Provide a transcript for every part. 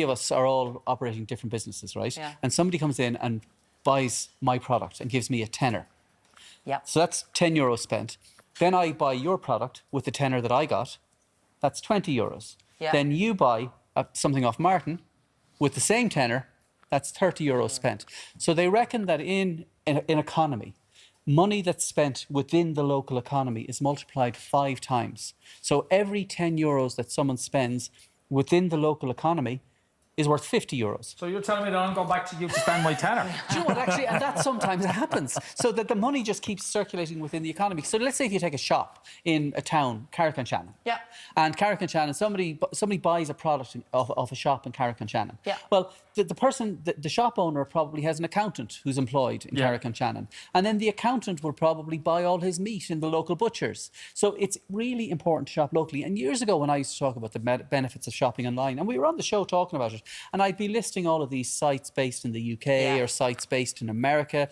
of us are all operating different businesses, right? Yeah. And somebody comes in and buys my product and gives me a tenner. Yeah. So that's €10 spent. Then I buy your product with the tenner that I got. That's €20. Yeah. Then you buy something off Martin with the same tenner. That's €30 spent. So they reckon that in economy, money that's spent within the local economy is multiplied 5 times. So every €10 that someone spends within the local economy is worth €50. So you're telling me that I'm going back to you to spend my tenner? Do you know what, actually, and that sometimes happens, so that the money just keeps circulating within the economy. So let's say if you take a shop in a town, Carrick-on-Shannon. Yeah. And Carrick-on-Shannon, somebody buys a product off a shop in Carrick-on-Shannon. Yeah. Well, the shop owner probably has an accountant who's employed in Carrick-on-Shannon. And then the accountant will probably buy all his meat in the local butchers. So it's really important to shop locally. And years ago, when I used to talk about the benefits of shopping online, and we were on the show talking about it, and I'd be listing all of these sites based in the UK or sites based in America,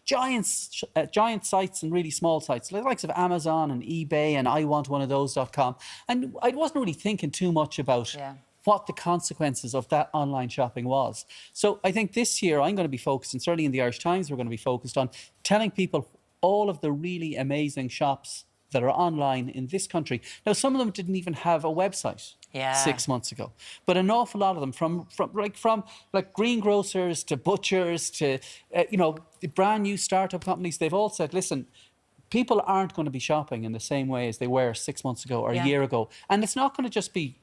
giant sites and really small sites, the likes of Amazon and eBay and iwantoneofthose.com. And I wasn't really thinking too much about what the consequences of that online shopping was. So I think this year I'm going to be focused, and certainly in the Irish Times we're going to be focused on telling people all of the really amazing shops that are online in this country. Now, some of them didn't even have a website 6 months ago, but an awful lot of them, from greengrocers to butchers to the brand new startup companies, they've all said, listen, people aren't going to be shopping in the same way as they were 6 months ago or a year ago, and it's not going to just be.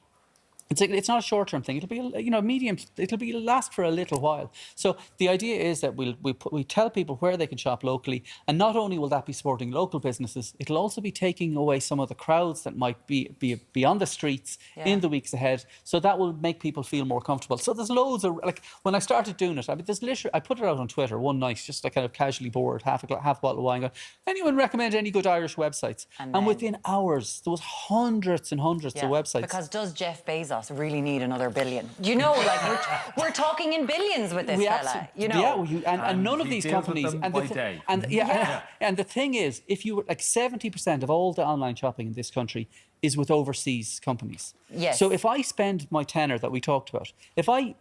It's not a short-term thing. It'll be medium. It'll last for a little while. So the idea is that we tell people where they can shop locally, and not only will that be supporting local businesses, it'll also be taking away some of the crowds that might be on the streets in the weeks ahead. So that will make people feel more comfortable. So there's loads of, like, when I started doing it, I mean, there's literally, I put it out on Twitter one night, just like kind of casually bored, half a bottle of wine, going, anyone recommend any good Irish websites? And within hours there was hundreds and hundreds of websites. Because does Jeff Bezos really need another billion? You know, like we're talking in billions with this fella. You know, and none of these companies. And the thing is, if you were like 70% of all the online shopping in this country is with overseas companies. Yes. So if I spend my tenner that we talked about, if I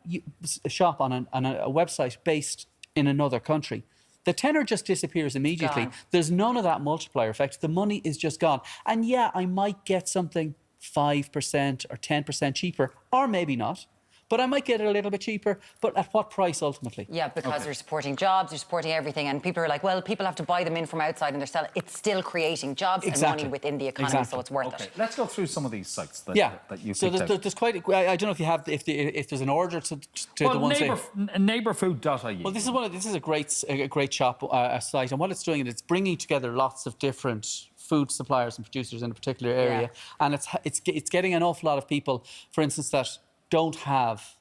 shop on a website based in another country, the tenner just disappears immediately. There's none of that multiplier effect. The money is just gone. And yeah, I might get something 5% or 10% cheaper, or maybe not. But I might get it a little bit cheaper, but at what price ultimately? Yeah, because you're supporting jobs, you're supporting everything, and people are like, well, people have to buy them in from outside and they're selling. It's still creating jobs and money within the economy, so it's worth it. Let's go through some of these sites that you so picked out. There's quite. I don't know if you have if there's an order to the ones. Neighbourfood.ie. Well, this is a great shop site, and what it's doing is it's bringing together lots of different food suppliers and producers in a particular area, and it's getting an awful lot of people, for instance, that don't have,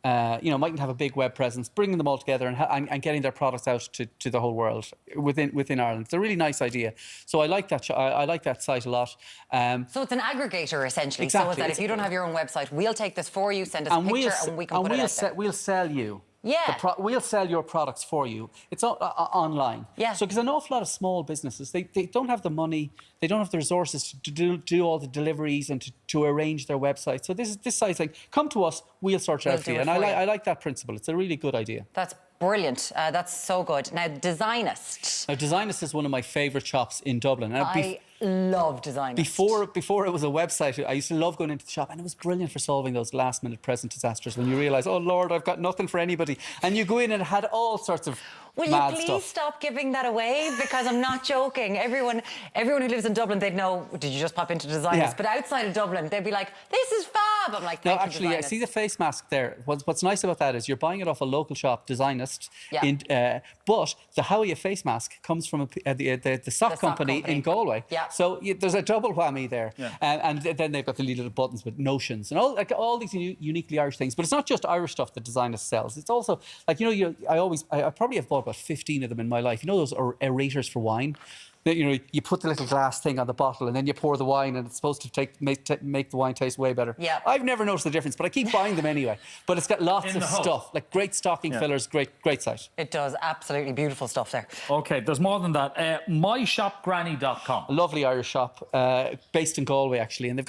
mightn't have a big web presence, bringing them all together and getting their products out to the whole world within Ireland. It's a really nice idea. So I like that. I like that site a lot. So it's an aggregator essentially. Exactly. So that if you don't have your own website, we'll take this for you, send us a picture, and we can put it out there. We'll sell you. Yeah. We'll sell your products for you. It's online. Yeah. So because an awful lot of small businesses, they don't have the money, they don't have the resources to do all the deliveries and to arrange their website. So this site's like, come to us, we'll sort it out for you. And I like that principle. It's a really good idea. That's brilliant. That's so good. Now, Designist. Now, Designist is one of my favourite shops in Dublin. Now, I love Designist. Before it was a website, I used to love going into the shop, and it was brilliant for solving those last-minute present disasters when you realise, oh, Lord, I've got nothing for anybody. And you go in and it had all sorts of Will mad you please stuff. stop giving that away? Because I'm not joking. Everyone who lives in Dublin, they'd know, did you just pop into Designist? Yeah. But outside of Dublin, they'd be like, this is fab. I'm like, no, thank you, actually, I Designist. see the face mask there. What's nice about that is you're buying it off a local shop, Designist, but the Howie face mask comes from the sock company in Galway. Yeah. So there's a double whammy there. Yeah. And then they've got the little buttons with notions and all these uniquely Irish things. But it's not just Irish stuff that Designist sells. It's also, like, I probably have bought about 15 of them in my life. You know those aerators for wine? You put the little glass thing on the bottle and then you pour the wine, and it's supposed to make the wine taste way better. Yeah. I've never noticed the difference, but I keep buying them anyway. But it's got lots of stuff, like great stocking fillers, great site. It does, absolutely beautiful stuff there. OK, there's more than that. myshopgranny.com. A lovely Irish shop based in Galway, actually, and they've